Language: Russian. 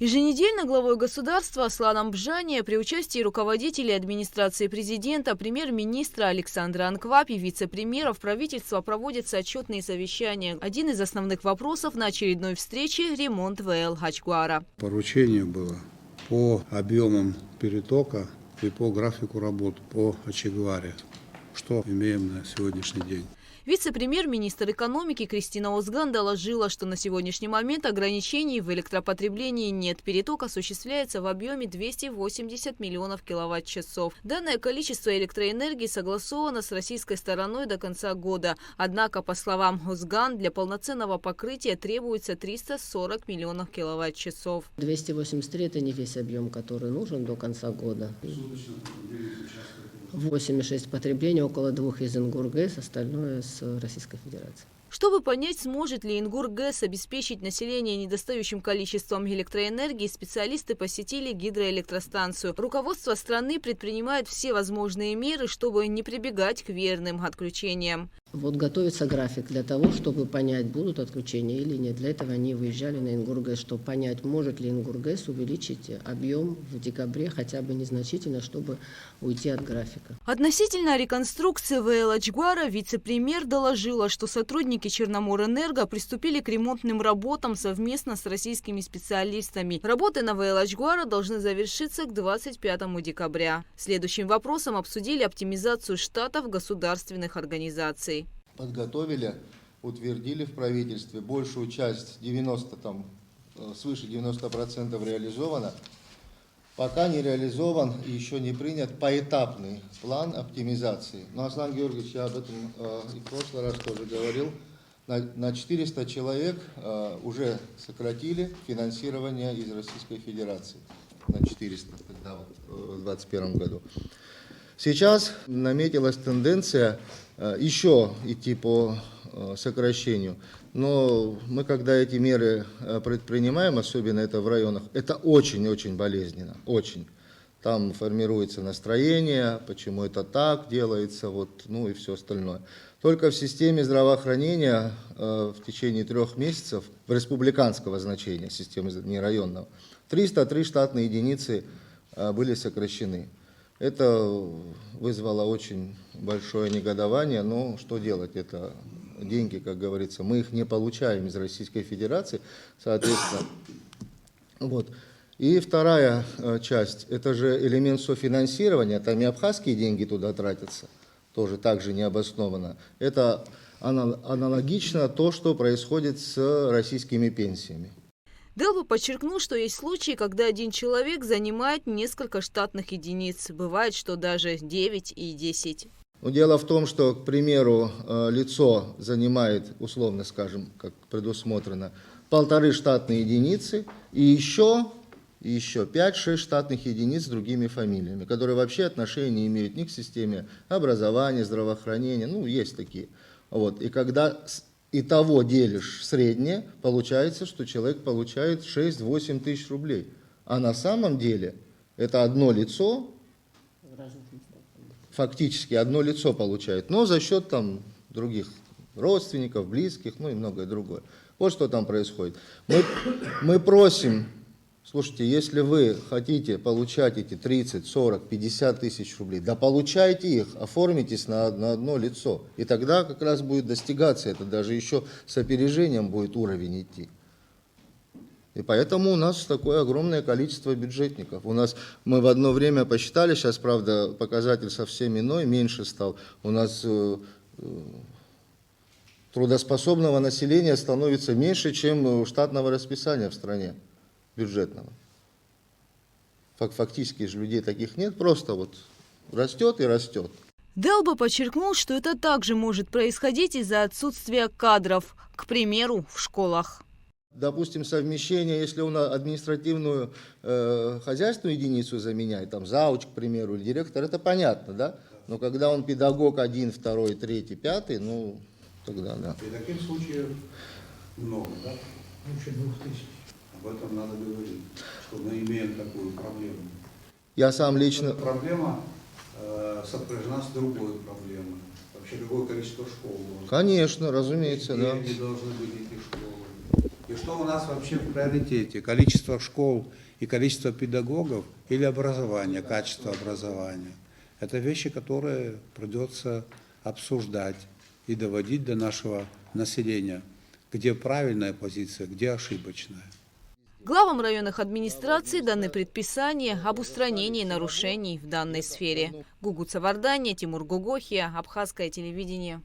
Еженедельно главой государства Асланом Бжане при участии руководителей администрации президента, премьер-министра Александра Анквапи, вице-премьеров правительства проводятся отчетные совещания. Один из основных вопросов на очередной встрече – ремонт ВЛ Ачгвара. Поручение было по объемам перетока и по графику работ по Ачгваре, что имеем на сегодняшний день. Вице-премьер-министр экономики Кристина Озган доложила, что на сегодняшний момент ограничений в электропотреблении нет. Переток осуществляется в объеме 280 миллионов киловатт-часов. Данное количество электроэнергии согласовано с российской стороной до конца года. Однако, по словам Озган, для полноценного покрытия требуется 340 миллионов киловатт-часов. 283 – это не весь объем, который нужен до конца года. 8,6 потребления, около 2 из Ингургэс, остальное с Российской Федерации. Чтобы понять, сможет ли Ингургэс обеспечить население недостающим количеством электроэнергии, специалисты посетили гидроэлектростанцию. Руководство страны предпринимает все возможные меры, чтобы не прибегать к верным отключениям. Вот готовится график для того, чтобы понять, будут отключения или нет. Для этого они выезжали на Ингургэс, чтобы понять, может ли Ингургэс увеличить объем в декабре хотя бы незначительно, чтобы уйти от графика. Относительно реконструкции ВЛ Ачгвара вице-премьер доложила, что сотрудники Черноморэнерго приступили к ремонтным работам совместно с российскими специалистами. Работы на ВЛ Ачгвара должны завершиться к 25 декабря. Следующим вопросом обсудили оптимизацию штатов государственных организаций. Подготовили, утвердили в правительстве, большую часть, свыше 90% реализовано. Пока не реализован и еще не принят поэтапный план оптимизации. Но, Аслан Георгиевич, я об этом и в прошлый раз тоже говорил, на 400 человек уже сократили финансирование из Российской Федерации. На 400 тогда, в 2021 году. Сейчас наметилась тенденция еще идти по сокращению. Но мы, когда эти меры предпринимаем, особенно это в районах, это очень-очень болезненно, очень. Там формируется настроение, почему это так делается, ну и все остальное. Только в системе здравоохранения в течение 3 месяцев, в республиканского значения, системы не районного, 303 штатные единицы были сокращены. Это вызвало очень большое негодование, но что делать, это деньги, как говорится, мы их не получаем из Российской Федерации, соответственно. И вторая часть, это же элемент софинансирования, там и абхазские деньги туда тратятся, тоже так же необоснованно. Это аналогично то, что происходит с российскими пенсиями. Делба подчеркнул, что есть случаи, когда один человек занимает несколько штатных единиц. Бывает, что даже 9 и 10. Но дело в том, что, к примеру, лицо занимает, условно скажем, как предусмотрено, 1,5 штатные единицы и еще 5-6 штатных единиц с другими фамилиями, которые вообще отношения не имеют ни к системе образования, здравоохранения, ну, есть такие. И когда итого делишь среднее, получается, что человек получает 6-8 тысяч рублей. А на самом деле это одно лицо, фактически одно лицо получает, но за счет других родственников, близких, ну и многое другое. Вот что там происходит. Мы просим, слушайте, если вы хотите получать эти 30, 40, 50 тысяч рублей, да получайте их, оформитесь на одно лицо. И тогда как раз будет достигаться это, даже еще с опережением будет уровень идти. И поэтому у нас такое огромное количество бюджетников. Мы в одно время посчитали, сейчас, правда, показатель совсем иной, меньше стал. У нас трудоспособного населения становится меньше, чем штатного расписания в стране бюджетного. Фактически же людей таких нет, просто растет и растет. Делба подчеркнул, что это также может происходить из-за отсутствия кадров, к примеру, в школах. Допустим, совмещение, если он административную хозяйственную единицу заменяет, зауч, к примеру, или директор, это понятно, да? Но когда он педагог 1, 2, 3, 5, ну, тогда да. И таких случаев много, да? Больше 2000. Об этом надо говорить, что мы имеем такую проблему. Я сам лично... Эта проблема сопряжена с другой проблемой. Вообще, какое количество школ? Конечно, разумеется, да. Где должны быть эти школы? И что у нас вообще в приоритете? Количество школ и количество педагогов или образование, качество образования? Это вещи, которые придется обсуждать и доводить до нашего населения, где правильная позиция, где ошибочная. Главам районных администраций даны предписания об устранении нарушений в данной сфере. Гугуца Вардания, Тимур Гугохия, Абхазское телевидение.